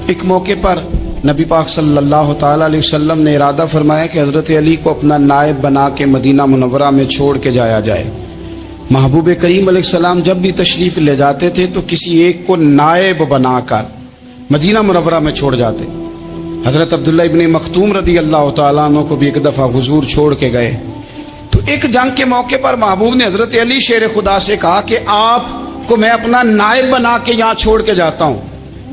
ایک موقع پر نبی پاک صلی اللہ تعالی علیہ وسلم نے ارادہ فرمایا کہ حضرت علی کو اپنا نائب بنا کے مدینہ منورہ میں چھوڑ کے جایا جائے۔ محبوب کریم علیہ السلام جب بھی تشریف لے جاتے تھے تو کسی ایک کو نائب بنا کر مدینہ منورہ میں چھوڑ جاتے۔ حضرت عبداللہ ابن مختوم رضی اللہ تعالیٰ عنہ کو بھی ایک دفعہ حضور چھوڑ کے گئے تو ایک جنگ کے موقع پر محبوب نے حضرت علی شیر خدا سے کہا کہ آپ کو میں اپنا نائب بنا کے یہاں چھوڑ کے جاتا ہوں۔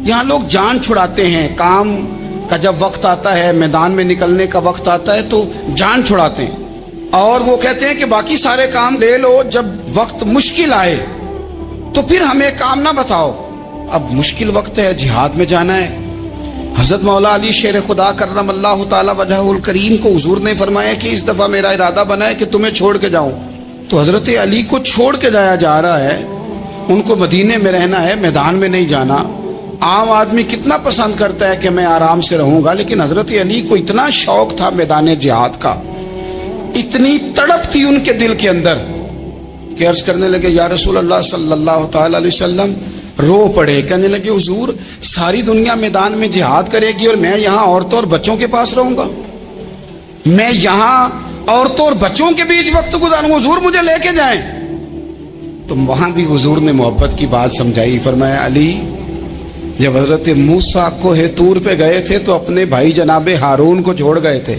یہاں لوگ جان چھڑاتے ہیں، کام کا جب وقت آتا ہے، میدان میں نکلنے کا وقت آتا ہے تو جان چھڑاتے ہیں، اور وہ کہتے ہیں کہ باقی سارے کام لے لو، جب وقت مشکل آئے تو پھر ہمیں کام نہ بتاؤ۔ اب مشکل وقت ہے، جہاد میں جانا ہے۔ حضرت مولا علی شیر خدا کرم اللہ تعالی وجہہ الکریم کو حضور نے فرمایا کہ اس دفعہ میرا ارادہ بنا ہے کہ تمہیں چھوڑ کے جاؤں۔ تو حضرت علی کو چھوڑ کے جایا جا رہا ہے، ان کو مدینے میں رہنا ہے، میدان میں نہیں جانا۔ عام آدمی کتنا پسند کرتا ہے کہ میں آرام سے رہوں گا، لیکن حضرت علی کو اتنا شوق تھا میدان جہاد کا، اتنی تڑپ تھی ان کے دل کے اندر کہ عرض کرنے لگے یا رسول اللہ صلی اللہ تعالی علیہ وسلم، رو پڑے، کہنے لگے حضور ساری دنیا میدان میں جہاد کرے گی اور میں یہاں عورتوں اور بچوں کے پاس رہوں گا، میں یہاں عورتوں اور بچوں کے بیچ وقت گزاروں، حضور مجھے لے کے جائیں۔ تو وہاں بھی حضور نے محبت کی بات سمجھائی، فرمایا علی جب حضرت موسیٰ کوہ طور پہ گئے تھے تو اپنے بھائی جناب ہارون کو چھوڑ گئے تھے،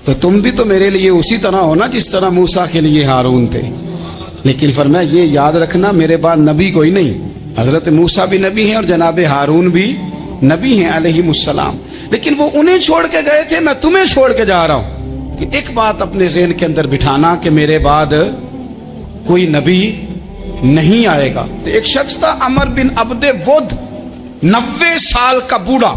تو تم بھی تو میرے لیے اسی طرح ہو نا جس طرح موسیٰ کے لیے ہارون تھے۔ لیکن فرمایا یہ یاد رکھنا میرے بعد نبی کوئی نہیں، حضرت موسیٰ بھی نبی ہیں اور جناب ہارون بھی نبی ہیں علیہم السلام، لیکن وہ انہیں چھوڑ کے گئے تھے، میں تمہیں چھوڑ کے جا رہا ہوں۔ کہ ایک بات اپنے ذہن کے اندر بٹھانا کہ میرے بعد کوئی نبی نہیں آئے گا۔ تو ایک شخص تھا عمر بن عبد ود، 90 سال کا بوڑھا،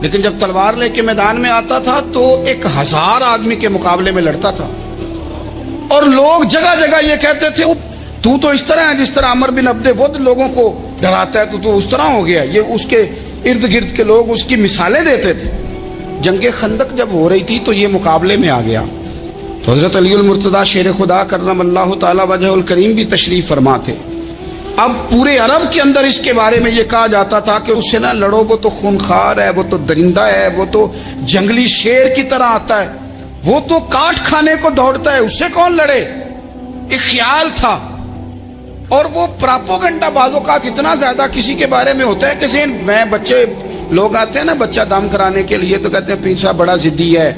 لیکن جب تلوار لے کے میدان میں آتا تھا تو 1000 آدمی کے مقابلے میں لڑتا تھا، اور لوگ جگہ جگہ یہ کہتے تھے تو اس طرح ہے جس طرح عمر بن عبد ود لوگوں کو ڈراتا ہے، تو اس طرح ہو گیا۔ یہ اس کے ارد گرد کے لوگ اس کی مثالیں دیتے تھے۔ جنگ خندق جب ہو رہی تھی تو یہ مقابلے میں آ گیا، تو حضرت علی المرتضیٰ شیر خدا کرم اللہ تعالی وجہ الکریم بھی تشریف فرما تھے۔ اب پورے عرب کے اندر اس کے بارے میں یہ کہا جاتا تھا کہ اس سے نہ لڑو، وہ تو خونخوار ہے، وہ تو درندہ ہے، وہ تو جنگلی شیر کی طرح آتا ہے، وہ تو کاٹ کھانے کو دوڑتا ہے، اس سے کون لڑے۔ ایک خیال تھا، اور وہ پراپوگنڈا بعض اوقات اتنا زیادہ کسی کے بارے میں ہوتا ہے کہ میں بچے لوگ آتے ہیں نا بچہ دم کرانے کے لیے تو کہتے ہیں پیر صاحب بڑا ضدی ہے،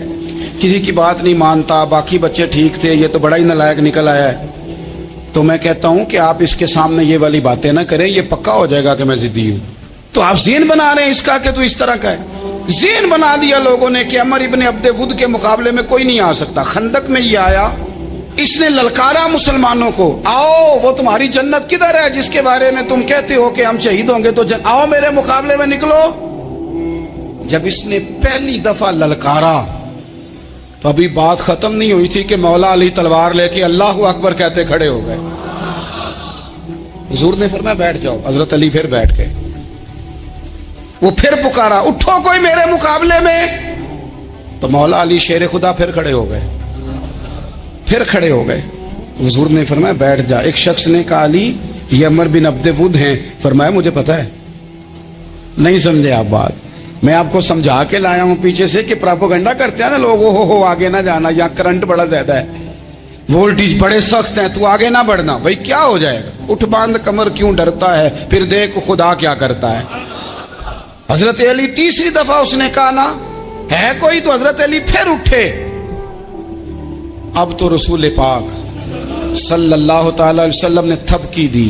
کسی کی بات نہیں مانتا، باقی بچے ٹھیک تھے، یہ تو بڑا ہی نالائق نکل آیا ہے۔ تو میں کہتا ہوں کہ آپ اس کے سامنے یہ والی باتیں نہ کریں، یہ پکا ہو جائے گا کہ میں ضدی ہوں۔ تو آپ ذہن بنا رہے ہیں اس کا کہ تو اس طرح کا ہے، ذہن بنا دیا لوگوں نے کہ عمر ابن عبد ود کے مقابلے میں کوئی نہیں آ سکتا۔ خندق میں یہ آیا، اس نے للکارا مسلمانوں کو، آؤ وہ تمہاری جنت کدھر ہے جس کے بارے میں تم کہتے ہو کہ ہم شہید ہوں گے، تو آؤ میرے مقابلے میں نکلو۔ جب اس نے پہلی دفعہ للکارا تو ابھی بات ختم نہیں ہوئی تھی کہ مولا علی تلوار لے کے اللہ اکبر کہتے کھڑے ہو گئے۔ حضور نے فرمایا بیٹھ جاؤ، حضرت علی پھر بیٹھ گئے۔ وہ پھر پکارا اٹھو کوئی میرے مقابلے میں، تو مولا علی شیر خدا پھر کھڑے ہو گئے، پھر کھڑے ہو گئے۔ حضور نے فرمایا بیٹھ جا۔ ایک شخص نے کہا علی یہ عمر بن عبد ود ہیں، فرمایا مجھے پتا ہے۔ نہیں سمجھے آپ بات، میں آپ کو سمجھا کے لایا ہوں پیچھے سے کہ پراپوگنڈا کرتے ہیں نا لوگ، ہو آگے نہ جانا، یہاں کرنٹ بڑا زیادہ ہے، وولٹیج بڑے سخت ہیں، تو آگے نہ بڑھنا۔ بھائی کیا ہو جائے گا، اٹھ باندھ کمر کیوں ڈرتا ہے، پھر دیکھ خدا کیا کرتا ہے۔ حضرت علی تیسری دفعہ اس نے کہا نا ہے کوئی، تو حضرت علی پھر اٹھے۔ اب تو رسول پاک صلی اللہ تعالی علیہ وسلم نے تھپکی دی۔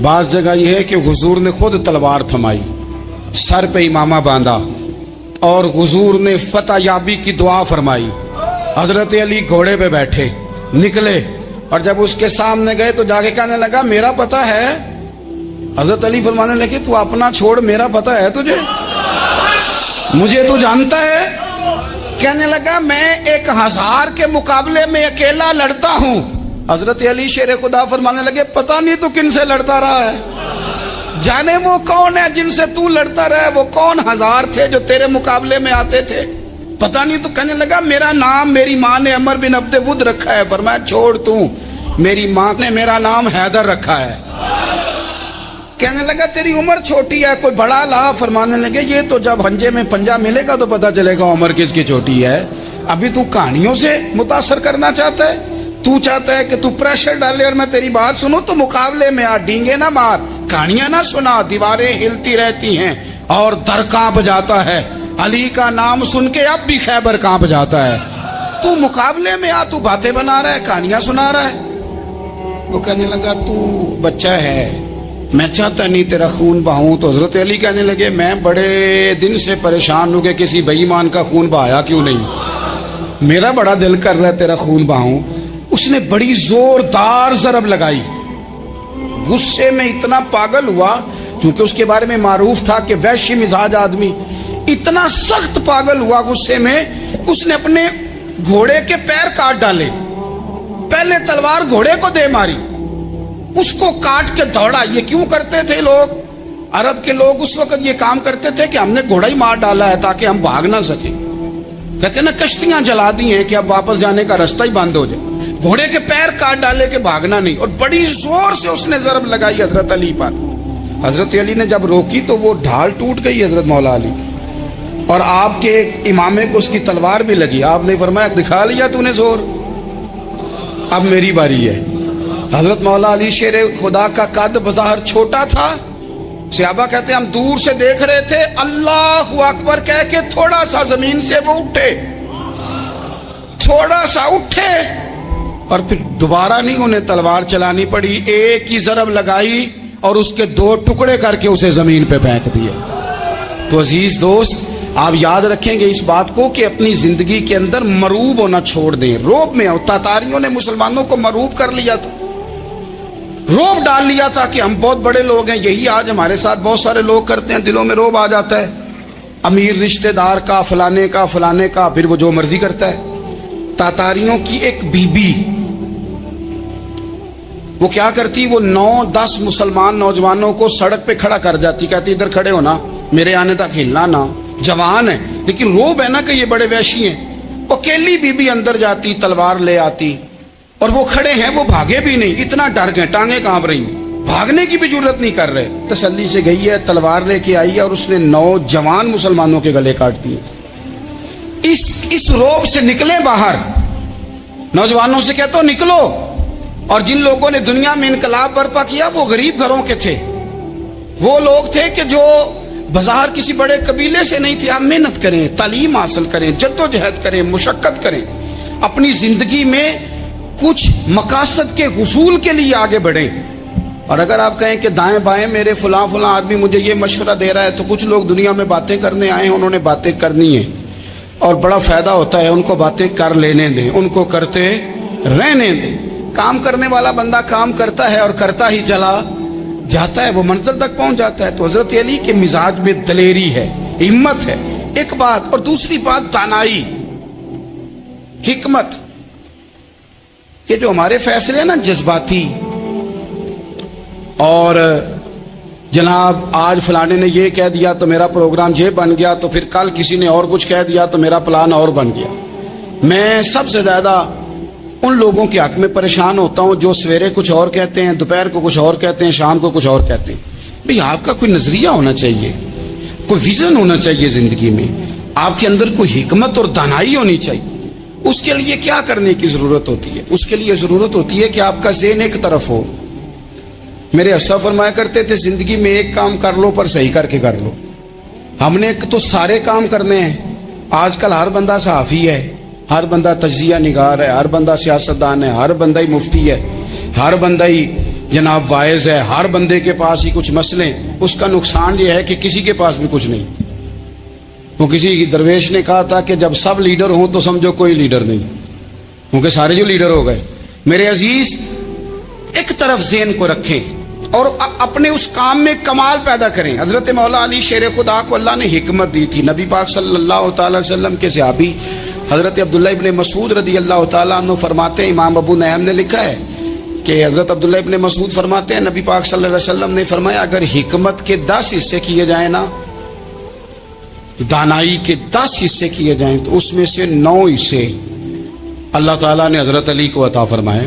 بعض جگہ یہ ہے کہ حضور نے خود تلوار تھمائی، سر پہ امامہ باندھا، اور حضور نے فتح یابی کی دعا فرمائی۔ حضرت علی گھوڑے پہ بیٹھے نکلے، اور جب اس کے سامنے گئے تو جا کے کہنے لگا میرا پتہ ہے۔ حضرت علی فرمانے لگے تو اپنا چھوڑ، میرا پتہ ہے تجھے، مجھے تو جانتا ہے۔ کہنے لگا میں 1000 کے مقابلے میں اکیلا لڑتا ہوں۔ حضرت علی شیر خدا فرمانے لگے پتہ نہیں تو کن سے لڑتا رہا ہے، جانے وہ کون ہے جن سے تو لڑتا رہا ہے، وہ کون 1000 تھے جو تیرے مقابلے میں آتے تھے، پتہ نہیں۔ تو کہنے لگا میرا نام میری ماں نے عمر بن عبد ود رکھا ہے۔ فرمایا چھوڑ تو، میری ماں نے میرا نام حیدر رکھا ہے۔ کہنے لگا تیری عمر چھوٹی ہے، کوئی بڑا لا۔ فرمانے لگے یہ تو جب ہنجے میں پنجہ ملے گا تو پتہ چلے گا عمر کس کی چھوٹی ہے، ابھی تو کہانیوں سے متاثر کرنا چاہتا ہے، تو چاہتا ہے کہ تو پریشر ڈالے اور میں تیری بات سنوں، تو مقابلے میں آ، ڈینگے نہ مار، کہانیاں نہ سنا، دیواریں ہلتی رہتی ہیں اور در کانپ جاتا ہے، علی کا نام سن کے اب بھی خیبر کانپ جاتا ہے، تو مقابلے میں آ، تو باتیں بنا رہا ہے، کہانیاں سنا رہا ہے۔ وہ کہنے لگا تو بچہ ہے، میں چاہتا نہیں تیرا خون بہاؤں۔ تو حضرت علی کہنے لگے میں بڑے دن سے پریشان ہوں کہ کسی بے ایمان کا خون بہایا کیوں نہیں، میرا بڑا دل کر رہا ہے تیرا خون بہاؤں۔ اس نے بڑی زوردار ضرب لگائی، غصے میں اتنا پاگل ہوا، کیونکہ اس کے بارے میں معروف تھا کہ وحشی مزاج آدمی، اتنا سخت پاگل ہوا غصے میں، اس نے اپنے گھوڑے کے پیر کاٹ ڈالے، پہلے تلوار گھوڑے کو دے ماری، اس کو کاٹ کے دوڑا۔ یہ کیوں کرتے تھے لوگ، عرب کے لوگ اس وقت یہ کام کرتے تھے کہ ہم نے گھوڑا ہی مار ڈالا ہے تاکہ ہم بھاگ نہ سکیں، کہتے ہیں نا کشتیاں جلا دی ہیں کہ اب واپس جانے کا راستہ ہی بند ہو جائے، گھوڑے کے پیر کاٹ ڈالے کہ بھاگنا نہیں، اور بڑی زور سے اس نے ضرب لگائی حضرت علی پر۔ حضرت علی نے جب روکی تو وہ ڈھال ٹوٹ گئی حضرت مولا علی، اور آپ کے امامے کو اس کی تلوار بھی لگی۔ آپ نے فرمایا دکھا لیا تو نے زور، اب میری باری ہے۔ حضرت مولا علی شیر خدا کا قد بظاہر چھوٹا تھا، صحابہ کہتے ہیں ہم دور سے دیکھ رہے تھے، اللہ اکبر کہہ کے تھوڑا سا زمین سے وہ اٹھے، تھوڑا سا اٹھے، اور پھر دوبارہ نہیں انہیں تلوار چلانی پڑی، ایک ہی ضرب لگائی اور اس کے دو ٹکڑے کر کے اسے زمین پہ پھینک دیے۔ تو عزیز دوست، آپ یاد رکھیں گے اس بات کو کہ اپنی زندگی کے اندر مروب ہونا چھوڑ دیں۔ روب میں تاتاریوں نے مسلمانوں کو مروب کر لیا تھا، روب ڈال لیا تھا کہ ہم بہت بڑے لوگ ہیں، یہی آج ہمارے ساتھ بہت سارے لوگ کرتے ہیں، دلوں میں روب آ جاتا ہے، امیر رشتہ دار کا، فلانے کا، فلانے کا، پھر وہ جو مرضی کرتا ہے۔ تاتاریوں کی ایک بی بی، وہ کیا کرتی، وہ 9-10 مسلمان نوجوانوں کو سڑک پہ کھڑا کر جاتی، کہتی ادھر کھڑے ہونا، میرے آنے تک ہلنا نہ، جوان ہے لیکن روب ہے نا کہ یہ بڑے وحشی ہیں۔ اکیلی بی بی اندر جاتی، تلوار لے آتی، اور وہ کھڑے ہیں، وہ بھاگے بھی نہیں، اتنا ڈر گئے، ٹانگیں کانپ رہی ہیں، بھاگنے کی بھی جرت نہیں کر رہے۔ تسلی سے گئی ہے، تلوار لے کے آئی ہے، اور اس نے 9 جوان مسلمانوں کے گلے کاٹ دیے۔ اس روب سے نکلیں باہر، نوجوانوں سے کہتا ہوں نکلو۔ اور جن لوگوں نے دنیا میں انقلاب برپا کیا وہ غریب گھروں کے تھے، وہ لوگ تھے کہ جو بظاہر کسی بڑے قبیلے سے نہیں تھے۔ آپ محنت کریں، تعلیم حاصل کریں، جدوجہد کریں، مشقت کریں، اپنی زندگی میں کچھ مقاصد کے حصول کے لیے آگے بڑھیں۔ اور اگر آپ کہیں کہ دائیں بائیں میرے فلاں آدمی مجھے یہ مشورہ دے رہا ہے، تو کچھ لوگ دنیا میں باتیں کرنے آئے ہیں، انہوں نے باتیں کرنی ہیں اور بڑا فائدہ ہوتا ہے، ان کو باتیں کر لینے دیں، ان کو کرتے رہنے دیں۔ کام کرنے والا بندہ کام کرتا ہے اور کرتا ہی چلا جاتا ہے، وہ منزل تک پہنچ جاتا ہے۔ تو حضرت علی کے مزاج میں دلیری ہے، ہمت ہے، ایک بات، اور دوسری بات دانائی، حکمت۔ یہ جو ہمارے فیصلے ہیں نا جذباتی، اور جناب آج فلانے نے یہ کہہ دیا تو میرا پروگرام یہ بن گیا، تو پھر کل کسی نے اور کچھ کہہ دیا تو میرا پلان اور بن گیا۔ میں سب سے زیادہ ان لوگوں کے حق میں پریشان ہوتا ہوں جو سویرے کچھ اور کہتے ہیں، دوپہر کو کچھ اور کہتے ہیں، شام کو کچھ اور کہتے ہیں۔ بھئی آپ کا کوئی نظریہ ہونا چاہیے، کوئی ویژن ہونا چاہیے زندگی میں، آپ کے اندر کوئی حکمت اور دانائی ہونی چاہیے۔ اس کے لیے کیا کرنے کی ضرورت ہوتی ہے؟ اس کے لیے ضرورت ہوتی ہے کہ آپ کا ذہن ایک طرف ہو۔ میرے اسا فرمایا کرتے تھے زندگی میں ایک کام کر لو پر صحیح کر کے کر لو۔ ہم نے تو سارے کام کرنے ہیں۔ آج کل ہر بندہ صحافی ہے، ہر بندہ تجزیہ نگار ہے، ہر بندہ سیاستدان ہے، ہر بندہ ہی مفتی ہے، ہر بندہ ہی جناب واعظ ہے، ہر بندے کے پاس ہی کچھ مسئلے۔ اس کا نقصان یہ ہے کہ کسی کے پاس بھی کچھ نہیں۔ وہ کسی درویش نے کہا تھا کہ جب سب لیڈر ہوں تو سمجھو کوئی لیڈر نہیں، کیونکہ سارے جو لیڈر ہو گئے۔ میرے عزیز، ایک طرف ذہن کو رکھیں اور اپنے اس کام میں کمال پیدا کریں۔ حضرت مولا علی شیر خدا کو اللہ نے حکمت دی تھی۔ نبی پاک صلی اللہ تعالی وسلم کے صحابی حضرت عبداللہ ابن مسعود رضی اللہ تعالیٰ عنہ فرماتے ہیں، امام ابو نعیم نے لکھا ہے کہ حضرت عبداللہ ابن مسعود فرماتے ہیں نبی پاک صلی اللہ علیہ وسلم نے فرمایا اگر حکمت کے 10 حصے کیے جائیں نا، دانائی کے 10 حصے کیے جائیں، تو اس میں سے 9 حصے اللہ تعالیٰ نے حضرت علی کو عطا فرمائے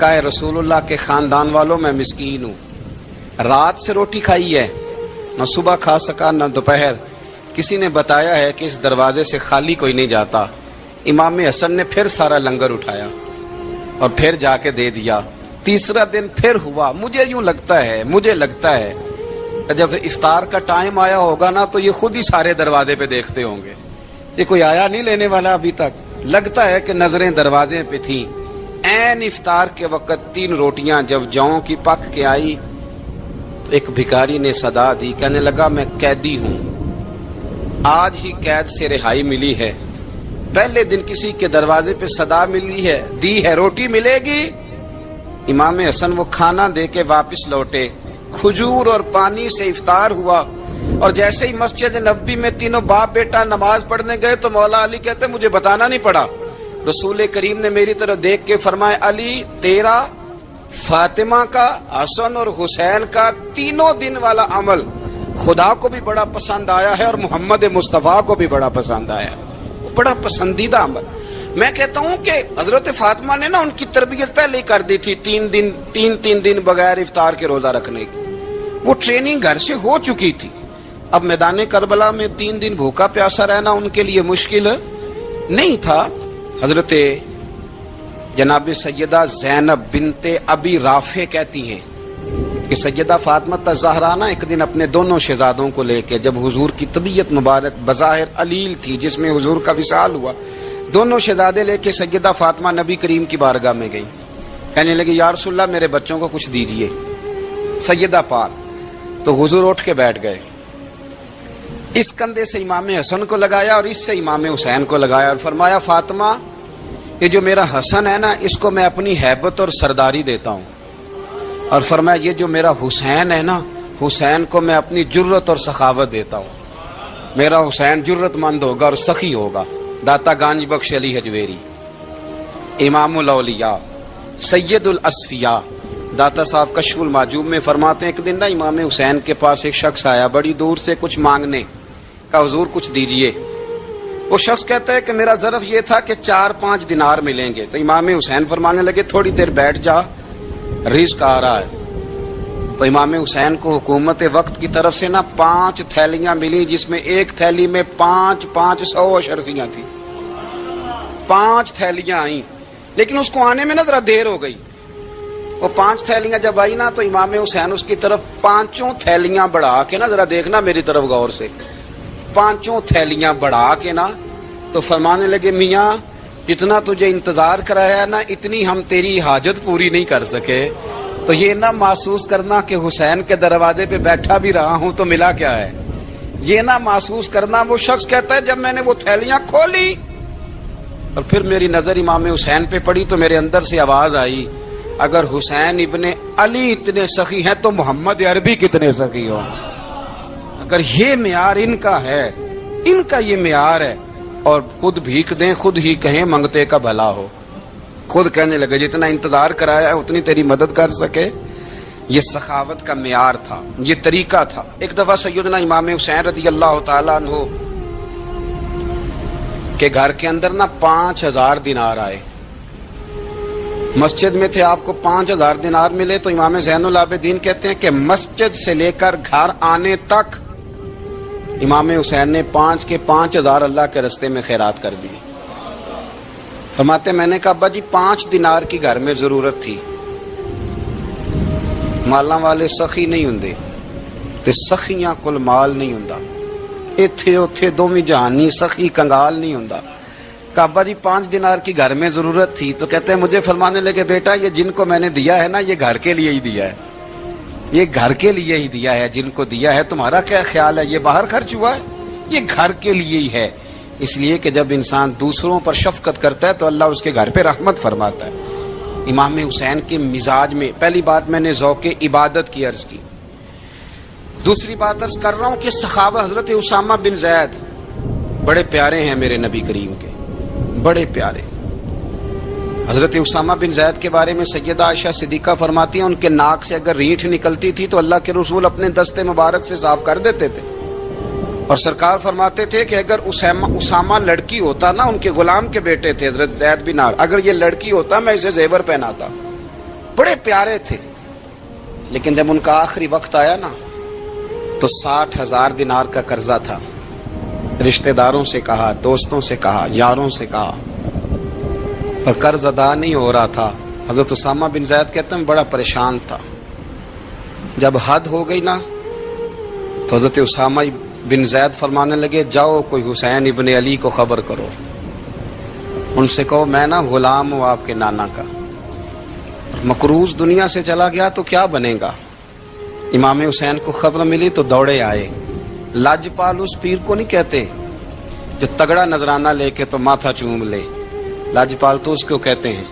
کہا ہے رسول اللہ کے خاندان والوں میں مسکین ہوں, رات سے روٹی کھائی ہے, نہ صبح کھا سکا نہ دوپہر. کسی نے بتایا ہے کہ اس دروازے سے خالی کوئی نہیں جاتا. امام حسن نے پھر سارا لنگر اٹھایا اور پھر جا کے دے دیا. تیسرا دن پھر ہوا. مجھے لگتا ہے جب افطار کا ٹائم آیا ہوگا نا تو یہ خود ہی سارے دروازے پہ دیکھتے ہوں گے, یہ کوئی آیا نہیں لینے والا ابھی تک. لگتا ہے کہ نظریں دروازے پہ تھیں. عین افطار کے وقت 3 روٹیاں جب جاؤں کی پک کے آئی تو ایک بھکاری نے صدا دی, کہنے لگا میں قیدی ہوں, آج ہی قید سے رہائی ملی ہے. پہلے دن کسی کے دروازے پہ صدا ملی ہے, دی ہے روٹی ملے گی. امام حسن وہ کھانا دے کے واپس لوٹے. کھجور اور پانی سے افطار ہوا اور جیسے ہی مسجد نبوی میں تینوں باپ بیٹا نماز پڑھنے گئے تو مولا علی کہتے مجھے بتانا نہیں پڑا. رسول کریم نے میری طرف دیکھ کے فرمایا علی تیرا, فاطمہ کا, حسن اور حسین کا 3 دن والا عمل خدا کو بھی بڑا پسند آیا ہے اور محمد مصطفیٰ کو بھی بڑا پسند آیا ہے, بڑا پسندیدہ عمل. میں کہتا ہوں کہ حضرت فاطمہ نے نا ان کی تربیت پہلے ہی کر دی تھی, 3 دن بغیر افطار کے روزہ رکھنے کی. وہ ٹریننگ گھر سے ہو چکی تھی. اب میدان کربلا میں 3 دن بھوکا پیاسا رہنا ان کے لیے مشکل نہیں تھا. حضرت جناب سیدہ زینب بنت ابی رافع کہتی ہیں کہ سیدہ فاطمہ الزہرا نا ایک دن اپنے دونوں شہزادوں کو لے کے, جب حضور کی طبیعت مبارک بظاہر علیل تھی جس میں حضور کا وصال ہوا, دونوں شہزادے لے کے سیدہ فاطمہ نبی کریم کی بارگاہ میں گئی. کہنے لگی یا رسول اللہ میرے بچوں کو کچھ دیجئے. سیدہ پاک تو حضور اٹھ کے بیٹھ گئے. اس کندھے سے امام حسن کو لگایا اور اس سے امام حسین کو لگایا اور فرمایا فاطمہ یہ جو میرا حسن ہے نا اس کو میں اپنی ہیبت اور سرداری دیتا ہوں, اور فرمایا یہ جو میرا حسین ہے نا حسین کو میں اپنی جرت اور سخاوت دیتا ہوں. میرا حسین جرت مند ہوگا اور سخی ہوگا. داتا گانج بخش علی حجویری, امام الاولیاء, سید الاصفیاء, داتا صاحب کشف المعجوب میں فرماتے ہیں ایک دن نا امام حسین کے پاس ایک شخص آیا بڑی دور سے کچھ مانگنے کا, حضور کچھ دیجئے. وہ شخص کہتا ہے کہ میرا ظرف یہ تھا کہ 4-5 دینار ملیں گے. تو امام حسین فرمانے لگے تھوڑی دیر بیٹھ جا, رزق آ رہا ہے. تو امام حسین کو حکومت وقت کی طرف سے نا 5 تھیلیاں ملی جس میں ایک تھیلی میں 500 اشرفیاں تھی. 5 تھیلیاں آئیں لیکن اس کو آنے میں نا ذرا دیر ہو گئی. وہ 5 تھیلیاں جب آئی نا تو امام حسین اس کی طرف 5 تھیلیاں بڑھا کے نا, ذرا دیکھنا میری طرف غور سے, 5 تھیلیاں بڑھا کے نا تو فرمانے لگے میاں جتنا تجھے انتظار کرایا نا اتنی ہم تیری حاجت پوری نہیں کر سکے. تو یہ نہ محسوس کرنا کہ حسین کے دروازے پہ بیٹھا بھی رہا ہوں تو ملا کیا ہے. یہ نہ محسوس کرنا. وہ شخص کہتا ہے جب میں نے وہ تھیلیاں کھولی اور پھر میری نظر امام حسین پہ پڑی تو میرے اندر سے آواز آئی اگر حسین ابن علی اتنے سخی ہیں تو محمد عربی کتنے سخی ہو. اگر یہ معیار ان کا ہے, ان کا یہ معیار ہے, اور خود بھیک دیں خود ہی کہیں منگتے کا بھلا ہو, خود کہنے لگے جتنا انتظار کرایا ہے اتنی تیری مدد کر سکے. یہ سخاوت کا معیار تھا, یہ طریقہ تھا. ایک دفعہ سیدنا امام حسین رضی اللہ تعالیٰ عنہ کے گھر کے اندر نا 5000 دینار آئے. مسجد میں تھے, آپ کو 5000 دینار ملے تو امام زین العابدین کہتے ہیں کہ مسجد سے لے کر گھر آنے تک امام حسین نے 5000 اللہ کے رستے میں خیرات کر دی. فرماتے میں نے کہا ابا جی 5 دینار کی گھر میں ضرورت تھی, مالاں والے سخی نہیں ہوندے تے سخیاں کل مال نہیں ہوندا, ایتھے اوتھے دوویں جہانی سخی کنگال نہیں ہوندا. کہا ابا جی 5 دینار کی گھر میں ضرورت تھی. تو کہتے ہیں مجھے فرمانے لگے بیٹا یہ جن کو میں نے دیا ہے نا یہ گھر کے لیے ہی دیا ہے, یہ گھر کے لیے ہی دیا ہے. جن کو دیا ہے تمہارا کیا خیال ہے, یہ باہر خرچ ہوا ہے, یہ گھر کے لیے ہی ہے. اس لیے کہ جب انسان دوسروں پر شفقت کرتا ہے تو اللہ اس کے گھر پہ رحمت فرماتا ہے. امام حسین کے مزاج میں پہلی بات میں نے ذوق عبادت کی عرض کی. دوسری بات عرض کر رہا ہوں کہ صحابہ حضرت اسامہ بن زید بڑے پیارے ہیں میرے نبی کریم کے, بڑے پیارے. حضرت اسامہ بن زید کے بارے میں سیدہ عائشہ صدیقہ فرماتی ہیں ان کے ناک سے اگر رینٹھ نکلتی تھی تو اللہ کے رسول اپنے دستے مبارک سے صاف کر دیتے تھے. اور سرکار فرماتے تھے کہ اگر اسامہ لڑکی ہوتا نا, ان کے غلام کے بیٹے تھے حضرت زید بن عامر, اگر یہ لڑکی ہوتا میں اسے زیور پہناتا. بڑے پیارے تھے، لیکن جب ان کا آخری وقت آیا نا تو 60,000 دینار کا قرضہ تھا۔ رشتہ داروں سے کہا، دوستوں سے کہا، یاروں سے کہا، پر قرض ادا نہیں ہو رہا تھا۔ حضرت اسامہ بن زید کہتے ہیں بڑا پریشان تھا۔ جب حد ہو گئی نا تو حضرت اسامہ بن زید فرمانے لگے جاؤ کوئی حسین ابن علی کو خبر کرو، ان سے کہو میں نا غلام ہوں آپ کے نانا کا، مقروض دنیا سے چلا گیا تو کیا بنے گا۔ امام حسین کو خبر ملی تو دوڑے آئے۔ لاجپال اس پیر کو نہیں کہتے جو تگڑا نذرانہ لے کے تو ماتھا چوم لے، لاجپال تو اس کو کہتے ہیں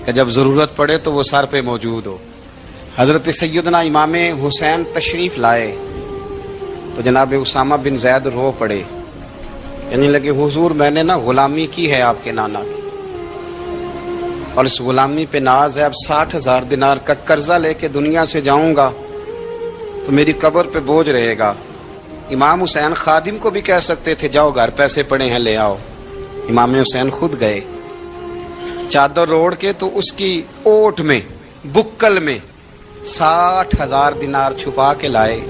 کہ جب ضرورت پڑے تو وہ سر پہ موجود ہو۔ حضرت سیدنا امام حسین تشریف لائے تو جناب اسامہ بن زید رو پڑے، کہنے لگے حضور میں نے نا غلامی کی ہے آپ کے نانا کی، اور اس غلامی پہ ناز ہے، اب 60,000 دینار کا قرضہ لے کے دنیا سے جاؤں گا تو میری قبر پہ بوجھ رہے گا۔ امام حسین خادم کو بھی کہہ سکتے تھے جاؤ گھر پیسے پڑے ہیں لے آؤ، امام حسین خود گئے، چادر اوڑھ کے تو اس کی اوٹ میں بکل میں 60,000 دینار چھپا کے لائے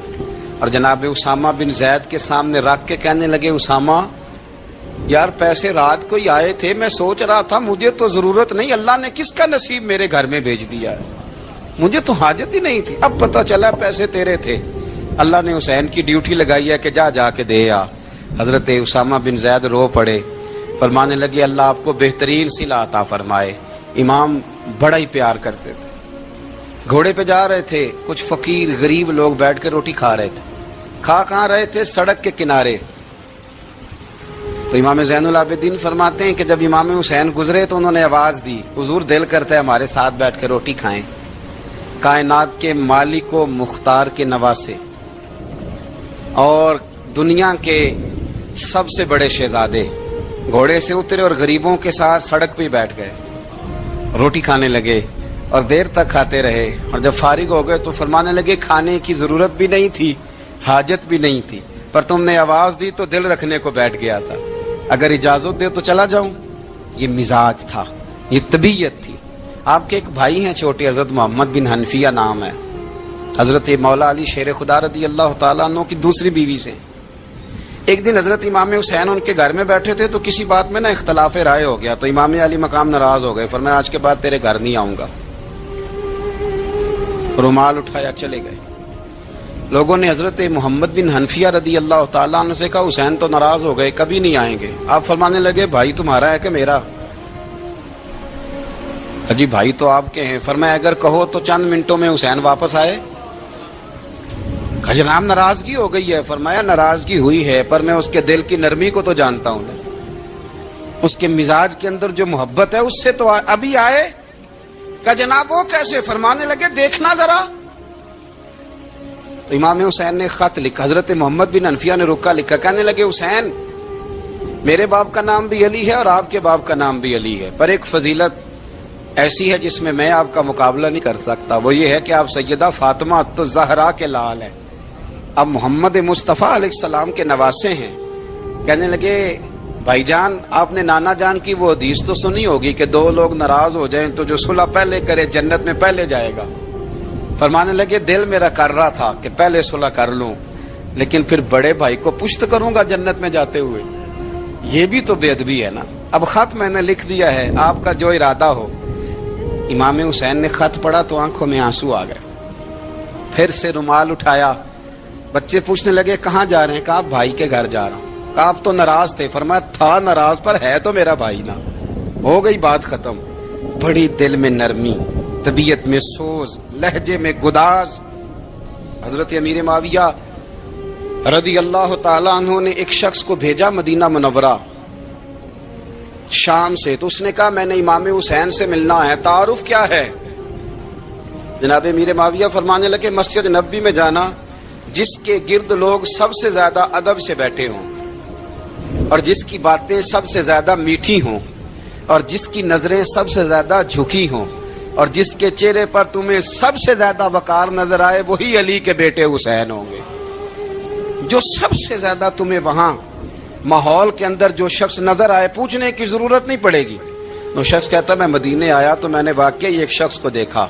اور جناب اسامہ بن زید کے سامنے رکھ کے کہنے لگے اسامہ یار پیسے رات کو ہی آئے تھے، میں سوچ رہا تھا مجھے تو ضرورت نہیں، اللہ نے کس کا نصیب میرے گھر میں بھیج دیا ہے، مجھے تو حاجت ہی نہیں تھی، اب پتہ چلا پیسے تیرے تھے، اللہ نے حسین کی ڈیوٹی لگائی ہے کہ جا کے دے آ۔ حضرت اسامہ بن زید رو پڑے، فرمانے لگے اللہ آپ کو بہترین صلہ عطا فرمائے۔ امام بڑا ہی پیار کرتے تھے، گھوڑے پہ جا رہے تھے، کچھ فقیر غریب لوگ بیٹھ کے روٹی کھا رہے تھے، کھا کہاں رہے تھے سڑک کے کنارے، تو امام زین العابدین فرماتے ہیں کہ جب امام حسین گزرے تو انہوں نے آواز دی حضور دل کرتا ہے ہمارے ساتھ بیٹھ کے روٹی کھائیں۔ کائنات کے مالک و مختار کے نواسے اور دنیا کے سب سے بڑے شہزادے گھوڑے سے اترے اور غریبوں کے ساتھ سڑک پہ بیٹھ گئے، روٹی کھانے لگے اور دیر تک کھاتے رہے، اور جب فارغ ہو گئے تو فرمانے لگے کھانے کی ضرورت بھی نہیں تھی، حاجت بھی نہیں تھی، پر تم نے آواز دی تو دل رکھنے کو بیٹھ گیا تھا، اگر اجازت دے تو چلا جاؤں۔ یہ مزاج تھا، یہ طبیعت تھی۔ آپ کے ایک بھائی ہیں چھوٹے، حضرت محمد بن حنفیہ نام ہے، حضرت مولا علی شیر خدا رضی اللہ تعالیٰ عنہ کی دوسری بیوی سے۔ ایک دن حضرت امام حسین ان کے گھر میں بیٹھے تھے تو کسی بات میں نا اختلاف رائے ہو گیا، تو امام علی مقام ناراض ہو گئے، فرمایا آج کے بعد تیرے گھر نہیں آؤں گا، رومال اٹھایا چلے گئے۔ لوگوں نے حضرت محمد بن حنفیہ رضی اللہ تعالیٰ عنہ سے کہا حسین تو ناراض ہو گئے، کبھی نہیں آئیں گے۔ آپ فرمانے لگے بھائی تمہارا ہے کہ میرا؟ جی بھائی تو آپ کے ہیں۔ فرمایا اگر کہو تو چند منٹوں میں حسین واپس آئے۔ جناب ناراضگی ہو گئی ہے۔ فرمایا ناراضگی ہوئی ہے پر میں اس کے دل کی نرمی کو تو جانتا ہوں، اس کے مزاج کے اندر جو محبت ہے اس سے تو ابھی آئے۔ کہ جناب وہ کیسے؟ فرمانے لگے دیکھنا ذرا۔ تو امام حسین نے خط لکھا، حضرت محمد بن حنفیہ نے رکا لکھا، کہنے لگے حسین میرے باپ کا نام بھی علی ہے اور آپ کے باپ کا نام بھی علی ہے، پر ایک فضیلت ایسی ہے جس میں میں آپ کا مقابلہ نہیں کر سکتا، وہ یہ ہے کہ آپ سیدہ فاطمہ تو زہرا کے لال ہیں، اب محمد مصطفیٰ علیہ السلام کے نواسے ہیں۔ کہنے لگے بھائی جان آپ نے نانا جان کی وہ حدیث تو سنی ہوگی کہ دو لوگ ناراض ہو جائیں تو جو صلح پہلے کرے جنت میں پہلے جائے گا۔ فرمانے لگے دل میرا کر رہا تھا کہ پہلے صلح کر لوں، لیکن پھر بڑے بھائی کو پشت کروں گا جنت میں جاتے ہوئے، یہ بھی تو بے ادبی ہے نا۔ اب خط میں نے لکھ دیا ہے، آپ کا جو ارادہ ہو۔ امام حسین نے خط پڑھا تو آنکھوں میں آنسو آ گئے، پھر سے رومال اٹھایا۔ بچے پوچھنے لگے کہاں جا رہے ہیں؟ کہا بھائی کے گھر جا رہا ہوں۔ کہا آپ تو ناراض تھے؟ فرمایا تھا ناراض پر ہے تو میرا بھائی نا، ہو گئی بات ختم۔ بڑی دل میں نرمی، طبیعت میں سوز، لہجے میں گداز۔ حضرت امیر معاویہ رضی اللہ تعالیٰ عنہ نے ایک شخص کو بھیجا مدینہ منورہ شام سے، تو اس نے کہا میں نے امام حسین سے ملنا ہے، تعارف کیا ہے؟ جناب امیر معاویہ فرمانے لگے مسجد نبوی میں جانا جس کے گرد لوگ سب سے زیادہ ادب سے بیٹھے ہوں اور جس کی باتیں سب سے زیادہ میٹھی ہوں اور جس کی نظریں سب سے زیادہ جھکی ہوں اور جس کے چہرے پر تمہیں سب سے زیادہ وقار نظر آئے وہی علی کے بیٹے حسین ہوں گے۔ جو سب سے زیادہ تمہیں وہاں ماحول کے اندر جو شخص نظر آئے پوچھنے کی ضرورت نہیں پڑے گی۔ وہ شخص کہتا میں مدینے آیا تو میں نے واقعی ایک شخص کو دیکھا،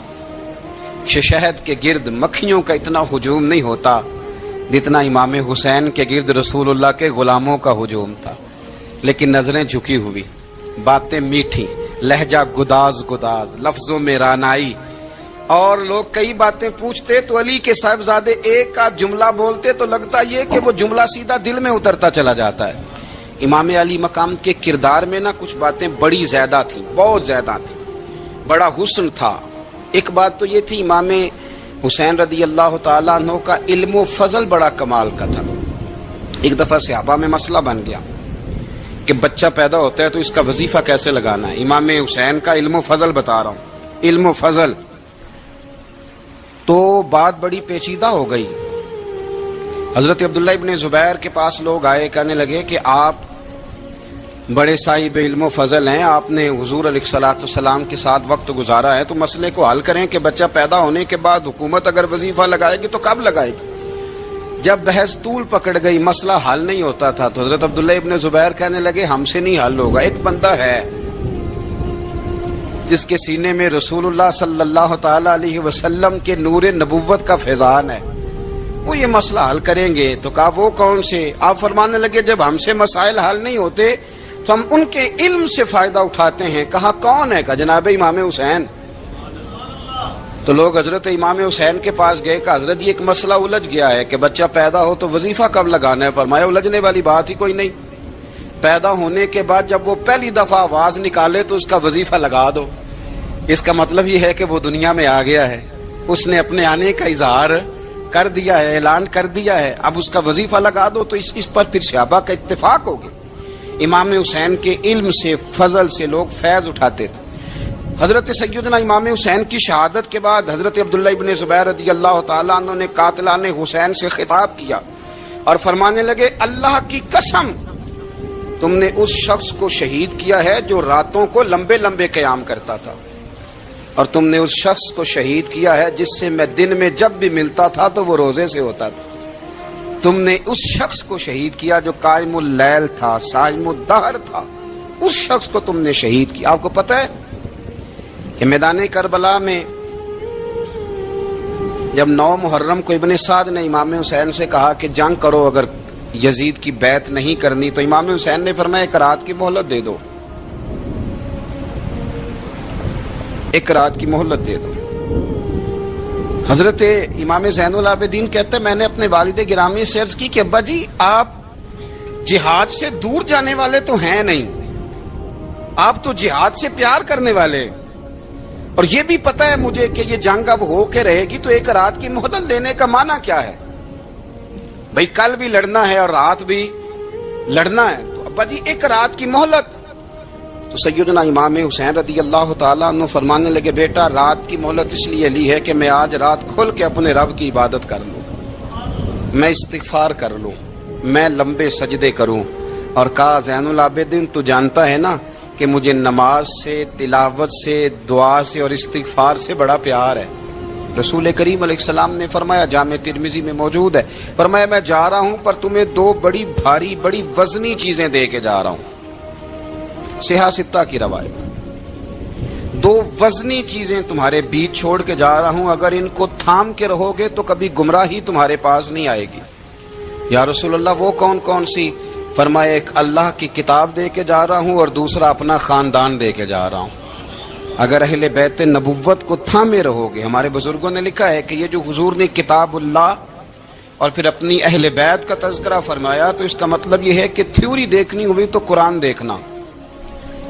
شہد کے گرد مکھیوں کا اتنا ہجوم نہیں ہوتا جتنا امام حسین کے گرد رسول اللہ کے غلاموں کا ہجوم تھا. لیکن نظریں جھکی ہوئی، باتیں میٹھی، لہجہ گداز گداز، لفظوں میں رانائی، اور لوگ کئی باتیں پوچھتے تو علی کے صاحبزادے ایک آدھ جملہ بولتے تو لگتا یہ کہ وہ جملہ سیدھا دل میں اترتا چلا جاتا ہے. امام علی مقام کے کردار میں نا کچھ باتیں بڑی زیادہ تھیں، بہت زیادہ تھیں، بڑا حسن تھا. ایک بات تو یہ تھی، امام حسین رضی اللہ تعالیٰ عنہ کا علم و فضل بڑا کمال کا تھا. ایک دفعہ صحابہ میں مسئلہ بن گیا کہ بچہ پیدا ہوتا ہے تو اس کا وظیفہ کیسے لگانا ہے. امام حسین کا علم و فضل بتا رہا ہوں، علم و فضل. تو بات بڑی پیچیدہ ہو گئی. حضرت عبداللہ ابن زبیر کے پاس لوگ آئے، کہنے لگے کہ آپ بڑے صاحب علم و فضل ہیں، آپ نے حضور علیہ الصلوۃ والسلام کے ساتھ وقت گزارا ہے، تو مسئلے کو حل کریں کہ بچہ پیدا ہونے کے بعد حکومت اگر وظیفہ لگائے گی تو کب لگائے گی. جب بحث طول پکڑ گئی، مسئلہ حل نہیں ہوتا تھا، تو حضرت عبداللہ ابن زبیر کہنے لگے ہم سے نہیں حل ہوگا. ایک بندہ ہے جس کے سینے میں رسول اللہ صلی اللہ تعالی علیہ وسلم کے نور نبوت کا فیضان ہے، وہ یہ مسئلہ حل کریں گے. تو کہا وہ کون سے؟ آپ فرمانے لگے جب ہم سے مسائل حل نہیں ہوتے تو ہم ان کے علم سے فائدہ اٹھاتے ہیں. کہا کون ہے؟ کہا جناب امام حسین. تو لوگ حضرت امام حسین کے پاس گئے کہ حضرت یہ ایک مسئلہ الجھ گیا ہے کہ بچہ پیدا ہو تو وظیفہ کب لگانا ہے. فرمایا الجھنے والی بات ہی کوئی نہیں، پیدا ہونے کے بعد جب وہ پہلی دفعہ آواز نکالے تو اس کا وظیفہ لگا دو. اس کا مطلب یہ ہے کہ وہ دنیا میں آ گیا ہے، اس نے اپنے آنے کا اظہار کر دیا ہے، اعلان کر دیا ہے، اب اس کا وظیفہ لگا دو. تو اس پر پھر صحابہ کا اتفاق ہو گیا. امام حسین کے علم سے، فضل سے لوگ فیض اٹھاتے تھے. حضرت سیدنا امام حسین کی شہادت کے بعد حضرت عبداللہ ابن زبیر رضی اللہ تعالیٰ عنہ نے قاتلان حسین سے خطاب کیا اور فرمانے لگے اللہ کی قسم تم نے اس شخص کو شہید کیا ہے جو راتوں کو لمبے لمبے قیام کرتا تھا، اور تم نے اس شخص کو شہید کیا ہے جس سے میں دن میں جب بھی ملتا تھا تو وہ روزے سے ہوتا تھا. تم نے اس شخص کو شہید کیا جو قائم اللیل تھا، صائم الدہر تھا، اس شخص کو تم نے شہید کیا. آپ کو پتہ ہے کہ میدان کربلا میں جب 9 محرم کو ابن سعد نے امام حسین سے کہا کہ جنگ کرو اگر یزید کی بیعت نہیں کرنی، تو امام حسین نے فرمایا ایک رات کی مہلت دے دو، ایک رات کی مہلت دے دو. حضرت امام زین العابدین کہتے ہیں میں نے اپنے والد گرامی سے عرض کی کہ ابا جی آپ جہاد سے دور جانے والے تو ہیں نہیں، آپ تو جہاد سے پیار کرنے والے، اور یہ بھی پتہ ہے مجھے کہ یہ جنگ اب ہو کے رہے گی، تو ایک رات کی مہلت لینے کا معنی کیا ہے؟ بھئی کل بھی لڑنا ہے اور رات بھی لڑنا ہے، تو ابا جی ایک رات کی مہلت. تو سیدنا امام حسین رضی اللہ تعالیٰ عنہ فرمانے لگے بیٹا رات کی مہلت اس لیے لی ہے کہ میں آج رات کھل کے اپنے رب کی عبادت کر لوں، میں استغفار کر لوں، میں لمبے سجدے کروں. اور کہا زین العابدین تو جانتا ہے نا کہ مجھے نماز سے، تلاوت سے، دعا سے اور استغفار سے بڑا پیار ہے. رسول کریم علیہ السلام نے فرمایا، جامع ترمذی میں موجود ہے، فرمایا میں جا رہا ہوں پر تمہیں 2 بڑی بھاری بڑی وزنی چیزیں دے کے جا رہا ہوں. صحیح 6 کی روایت، 2 وزنی چیزیں تمہارے بیچ چھوڑ کے جا رہا ہوں، اگر ان کو تھام کے رہو گے تو کبھی گمراہی تمہارے پاس نہیں آئے گی. یا رسول اللہ وہ کون کون سی؟ فرمایا ایک اللہ کی کتاب دے کے جا رہا ہوں اور دوسرا اپنا خاندان دے کے جا رہا ہوں. اگر اہل بیت نبوت کو تھامے رہو گے، ہمارے بزرگوں نے لکھا ہے کہ یہ جو حضور نے کتاب اللہ اور پھر اپنی اہل بیت کا تذکرہ فرمایا تو اس کا مطلب یہ ہے کہ تھیوری دیکھنی ہوئی تو قرآن دیکھنا،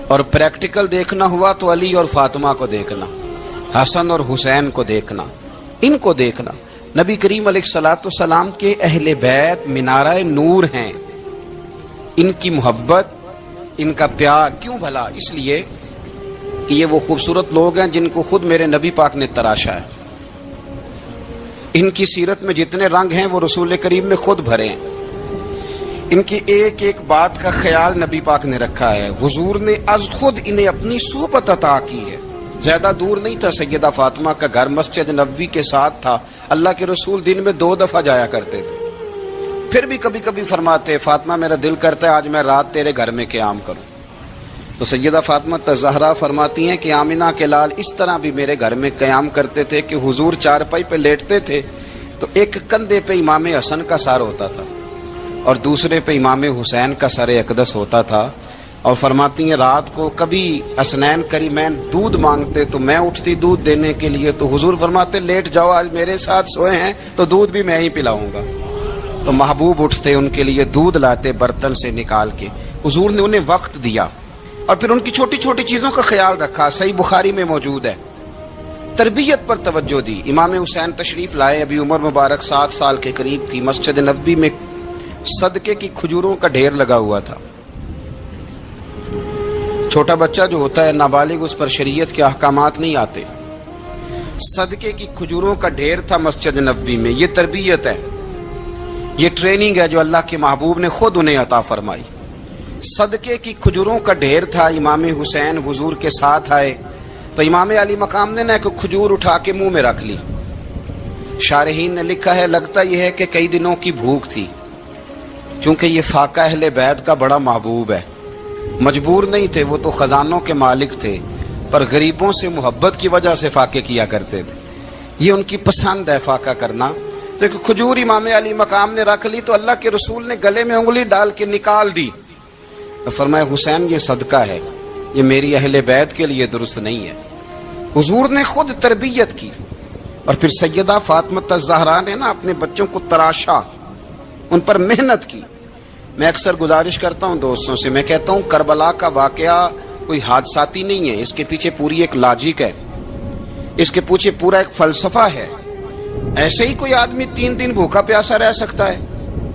اور پریکٹیکل دیکھنا ہوا تو علی اور فاطمہ کو دیکھنا، حسن اور حسین کو دیکھنا، ان کو دیکھنا. نبی کریم علیہ الصلوۃ والسلام کے اہل بیت منارہ نور ہیں. ان کی محبت، ان کا پیار کیوں بھلا؟ اس لیے کہ یہ وہ خوبصورت لوگ ہیں جن کو خود میرے نبی پاک نے تراشا ہے. ان کی سیرت میں جتنے رنگ ہیں وہ رسول کریم نے خود بھرے ہیں. ان کی ایک ایک بات کا خیال نبی پاک نے رکھا ہے. حضور نے از خود انہیں اپنی صحبت عطا کی ہے. زیادہ دور نہیں تھا سیدہ فاطمہ کا گھر، مسجد نبوی کے ساتھ تھا. اللہ کے رسول دن میں 2 دفعہ جایا کرتے تھے. پھر بھی کبھی کبھی فرماتے فاطمہ میرا دل کرتا ہے آج میں رات تیرے گھر میں قیام کروں. تو سیدہ فاطمہ زہرا فرماتی ہیں کہ آمنہ کے لال اس طرح بھی میرے گھر میں قیام کرتے تھے کہ حضور چارپائی پہ لیٹتے تھے تو ایک کندھے پہ امام حسن کا سر ہوتا تھا اور دوسرے پہ امام حسین کا سر اقدس ہوتا تھا. اور فرماتی ہیں رات کو کبھی حسنین کریمین دودھ مانگتے تو میں اٹھتی دودھ دینے کے لیے تو حضور فرماتے لیٹ جاؤ آج میرے ساتھ سوئے ہیں تو دودھ بھی میں ہی پلاؤں گا. تو محبوب اٹھتے ان کے لیے دودھ لاتے برتن سے نکال کے. حضور نے انہیں وقت دیا اور پھر ان کی چھوٹی چھوٹی چیزوں کا خیال رکھا. صحیح بخاری میں موجود ہے. تربیت پر توجہ دی. امام حسین تشریف لائے, ابھی عمر مبارک 7 سال کے قریب تھی. مسجد نبوی میں صدقے کی کھجوروں کا ڈھیر لگا ہوا تھا. چھوٹا بچہ جو ہوتا ہے نابالغ, اس پر شریعت کے احکامات نہیں آتے. صدقے کی کھجوروں کا ڈھیر تھا مسجد نبوی میں. یہ تربیت ہے, یہ ٹریننگ ہے جو اللہ کے محبوب نے خود انہیں عطا فرمائی. صدقے کی کھجوروں کا ڈھیر تھا. امام حسین حضور کے ساتھ آئے تو امام علی مقام نے ایک کھجور اٹھا کے منہ میں رکھ لی. شارحین نے لکھا ہے لگتا یہ ہے کہ کئی دنوں کی بھوک تھی, کیونکہ یہ فاقہ اہل بیت کا بڑا محبوب ہے. مجبور نہیں تھے, وہ تو خزانوں کے مالک تھے, پر غریبوں سے محبت کی وجہ سے فاقے کیا کرتے تھے. یہ ان کی پسند ہے فاقہ کرنا. تو ایک کھجور امام علی مقام نے رکھ لی تو اللہ کے رسول نے گلے میں انگلی ڈال کے نکال دی. تو فرمایا حسین یہ صدقہ ہے, یہ میری اہل بیت کے لیے درست نہیں ہے. حضور نے خود تربیت کی. اور پھر سیدہ فاطمہ الزہرا نے نا اپنے بچوں کو تراشا, ان پر محنت کی. میں اکثر گزارش کرتا ہوں دوستوں سے, میں کہتا ہوں کربلا کا واقعہ کوئی حادثاتی نہیں ہے, اس کے پیچھے پوری ایک لاجک ہے, اس کے پیچھے پورا ایک فلسفہ ہے. ایسے ہی کوئی آدمی 3 دن بھوکا پیاسا رہ سکتا ہے؟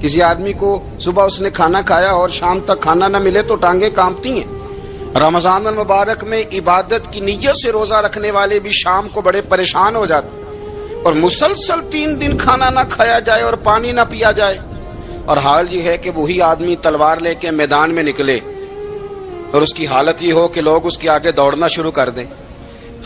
کسی آدمی کو صبح اس نے کھانا کھایا اور شام تک کھانا نہ ملے تو ٹانگیں کانپتی ہیں. رمضان المبارک میں عبادت کی نیت سے روزہ رکھنے والے بھی شام کو بڑے پریشان ہو جاتے, اور مسلسل 3 دن کھانا نہ کھایا جائے اور پانی نہ پیا جائے. اور حال یہ ہے کہ وہی آدمی تلوار لے کے میدان میں نکلے اور اس کی حالت یہ ہو کہ لوگ اس کے آگے دوڑنا شروع کر دیں.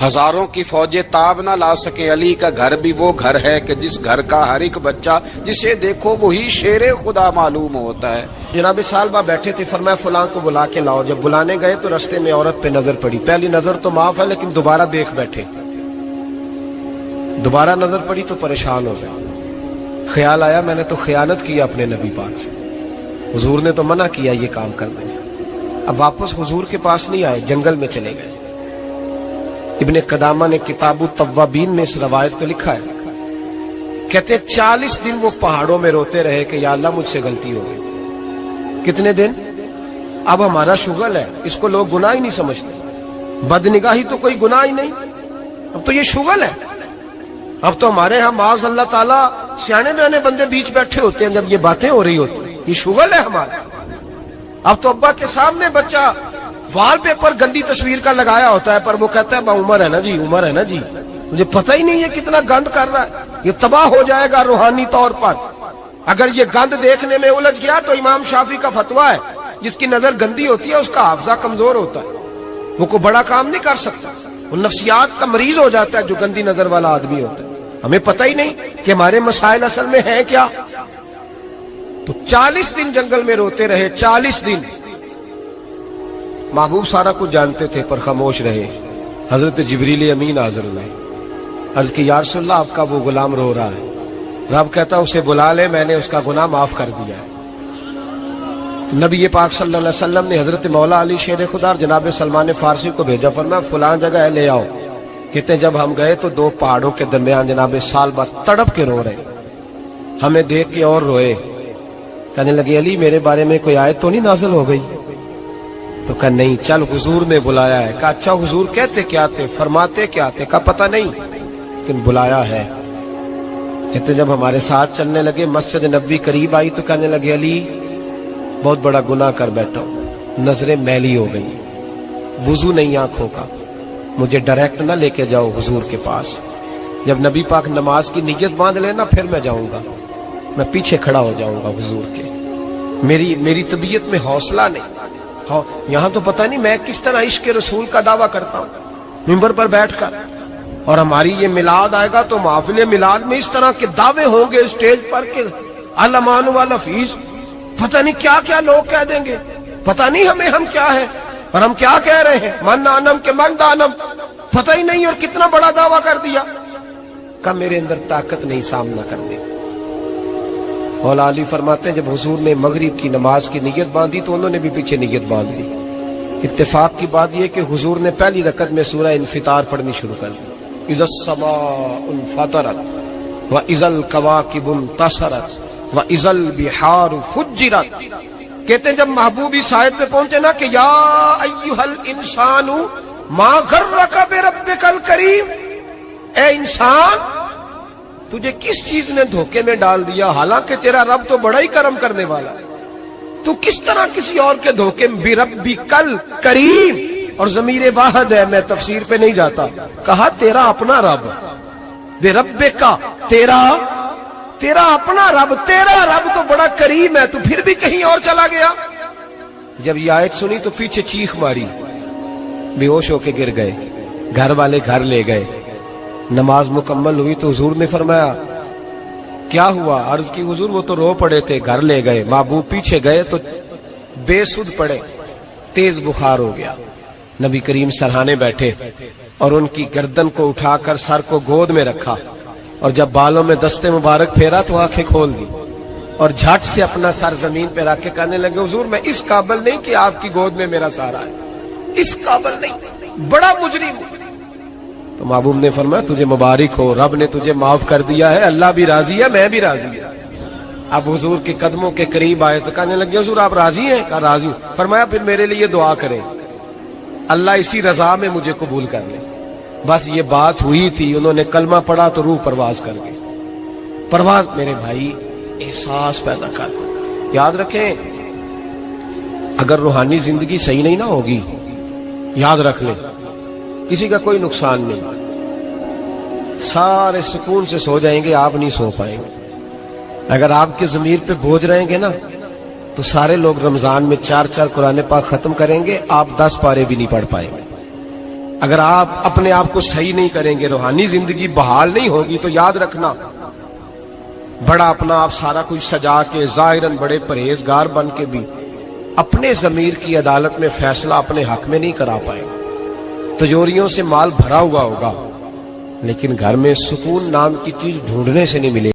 ہزاروں کی فوجیں تاب نہ لا سکیں. علی کا گھر بھی وہ گھر ہے کہ جس گھر کا ہر ایک بچہ جسے دیکھو وہی شیر خدا معلوم ہوتا ہے. جناب سالبہ بیٹھے تھے, فرمایا فلاں کو بلا کے لاؤ. جب بلانے گئے تو رستے میں عورت پہ نظر پڑی. پہلی نظر تو معاف ہے لیکن دوبارہ دیکھ بیٹھے. دوبارہ نظر پڑی تو پریشان ہو گئے. خیال آیا میں نے تو خیانت کی اپنے نبی پاک سے. حضور نے تو منع کیا یہ کام کرنے سے. اب واپس حضور کے پاس نہیں آئے, جنگل میں چلے گئے. ابن قدامہ نے کتاب التوابین میں اس روایت کو لکھا ہے. کہتے 40 دن وہ پہاڑوں میں روتے رہے کہ یا اللہ مجھ سے غلطی ہو گئی. کتنے دن؟ اب ہمارا شغل ہے, اس کو لوگ گناہ ہی نہیں سمجھتے. بدنگاہی تو کوئی گناہ ہی نہیں, اب تو یہ شغل ہے. اب تو ہمارے ہاں معاذ اللہ تعالیٰ سیانے بیانے بندے بیچ بیٹھے ہوتے ہیں جب یہ باتیں ہو رہی ہوتی ہیں. یہ شغل ہے ہمارا. اب تو ابا کے سامنے بچہ وال پیپر گندی تصویر کا لگایا ہوتا ہے, پر وہ کہتا ہے با عمر ہے نا جی, عمر ہے نا جی. مجھے پتہ ہی نہیں یہ کتنا گند کر رہا ہے. یہ تباہ ہو جائے گا روحانی طور پر. اگر یہ گند دیکھنے میں الجھ گیا تو امام شافعی کا فتویٰ ہے جس کی نظر گندی ہوتی ہے اس کا حافظہ کمزور ہوتا ہے, وہ کوئی بڑا کام نہیں کر سکتا. وہ نفسیات کا مریض ہو جاتا ہے جو گندی نظر والا آدمی ہوتا ہے. ہمیں پتہ ہی نہیں کہ ہمارے مسائل اصل میں ہیں کیا. تو 40 دن جنگل میں روتے رہے. 40 دن محبوب سارا کچھ جانتے تھے پر خاموش رہے. حضرت جبریل امین حاضر ہوئے. عرض کی یا رسول اللہ آپ کا وہ غلام رو رہا ہے. رب کہتا اسے بلا لے, میں نے اس کا گناہ معاف کر دیا ہے. نبی پاک صلی اللہ علیہ وسلم نے حضرت مولا علی شیر خدا اور جناب سلمان فارسی کو بھیجا, فرمایا فلاں جگہ ہے لے آؤ. کہتے ہیں جب ہم گئے تو 2 پہاڑوں کے درمیان جناب سالبہ تڑپ کے رو رہے. ہمیں دیکھ کے اور روئے. کہنے لگے علی میرے بارے میں کوئی آیت تو نہیں نازل ہو گئی؟ تو کہا نہیں, چل حضور نے بلایا ہے. کہا اچھا حضور کہتے کیا تھے, فرماتے کیا تھے؟ کہا پتہ نہیں لیکن بلایا ہے. کہتے جب ہمارے ساتھ چلنے لگے مسجد نبوی قریب آئی تو کہنے لگے علی بہت بڑا گناہ کر بیٹھا ہوں, نظریں میلی ہو گئی, وضو نہیں آنکھوں کا, مجھے ڈائریکٹ نہ لے کے جاؤ حضور کے پاس. جب نبی پاک نماز کی نیت باندھ لینا پھر میں جاؤں گا, میں پیچھے کھڑا ہو جاؤں گا حضور کے. میری طبیعت میں حوصلہ نہیں. یہاں تو پتہ نہیں میں کس طرح عشق رسول کا دعویٰ کرتا ہوں منبر پر بیٹھ کر, اور ہماری یہ میلاد آئے گا تو محفل میلاد میں اس طرح کے دعوے ہوں گے اسٹیج پر کہ الامان والحفیظ, پتہ نہیں کیا کیا لوگ کہہ دیں گے, پتہ نہیں ہم کیا ہے. اور ہم کیا کہہ رہے ہیں؟ من دانم کے من دانم، پتہ ہی نہیں اور کتنا بڑا دعویٰ کر دیا۔ کب میرے اندر طاقت نہیں سامنا کرنے۔ مولا علی فرماتے ہیں جب حضور نے مغرب کی نماز کی نیت باندھی تو انہوں نے بھی پیچھے نیت باندھ لی۔ اتفاق کی بات یہ کہ حضور نے پہلی رکعت میں سورہ انفطار پڑھنی شروع کر دی، اذا السماء انفطرت واذا الکواکب انتصرت واذا البحار فجرت۔ کہتے ہیں جب محبوب اس آیت پہ پہنچے نا کہ یا ایھا الانسان ما غرک بربک الکریم، اے انسان تجھے کس چیز نے دھوکے میں ڈال دیا، حالانکہ تیرا رب تو بڑا ہی کرم کرنے والا ہے، تو کس طرح کسی اور کے دھوکے میں، بربک الکریم، اور ضمیر واحد ہے، میں تفسیر پہ نہیں جاتا، کہا تیرا اپنا رب، بربک تیرا اپنا رب، تیرا رب تو بڑا کریم ہے، تو پھر بھی کہیں اور چلا گیا۔ جب یہ آیت سنی تو پیچھے چیخ ماری، بے ہوش ہو کے گر گئے، گھر والے گھر لے گئے، نماز مکمل ہوئی تو حضور نے فرمایا کیا ہوا؟ عرض کی حضور وہ تو رو پڑے تھے، گھر لے گئے، محبوب پیچھے گئے تو بے سدھ پڑے، تیز بخار ہو گیا۔ نبی کریم سرہانے بیٹھے اور ان کی گردن کو اٹھا کر سر کو گود میں رکھا، اور جب بالوں میں دستے مبارک پھیرا تو آنکھیں کھول دی، اور جھٹ سے اپنا سر زمین پہ رکھ کے کہنے لگے حضور میں اس قابل نہیں کہ آپ کی گود میں میرا سارا ہے، اس قابل نہیں، بڑا مجرم ہوں۔ تو محبوب نے فرمایا تجھے مبارک ہو، رب نے تجھے معاف کر دیا ہے، اللہ بھی راضی ہے، میں بھی راضی ہوں۔ اب حضور کے قدموں کے قریب آئے تو کہنے لگے حضور آپ راضی ہیں؟ کہا راضی ہوں۔ فرمایا پھر میرے لیے دعا کریں، اللہ اسی رضا میں مجھے قبول کر لے۔ بس یہ بات ہوئی تھی، انہوں نے کلمہ پڑھا تو روح پرواز کر گئی۔ پرواز میرے بھائی احساس پیدا کر، یاد رکھیں اگر روحانی زندگی صحیح نہیں نہ ہوگی، یاد رکھ لیں کسی کا کوئی نقصان نہیں، سارے سکون سے سو جائیں گے، آپ نہیں سو پائیں گے۔ اگر آپ کے ضمیر پہ بوجھ رہیں گے نا تو سارے لوگ رمضان میں 4 قرآن پاک ختم کریں گے، آپ 10 پارے بھی نہیں پڑھ پائیں گے۔ اگر آپ اپنے آپ کو صحیح نہیں کریں گے، روحانی زندگی بحال نہیں ہوگی، تو یاد رکھنا بڑا اپنا آپ سارا کچھ سجا کے ظاہراً بڑے پرہیزگار بن کے بھی اپنے ضمیر کی عدالت میں فیصلہ اپنے حق میں نہیں کرا پائیں گے۔ تجوریوں سے مال بھرا ہوا ہوگا لیکن گھر میں سکون نام کی چیز ڈھونڈنے سے نہیں ملے۔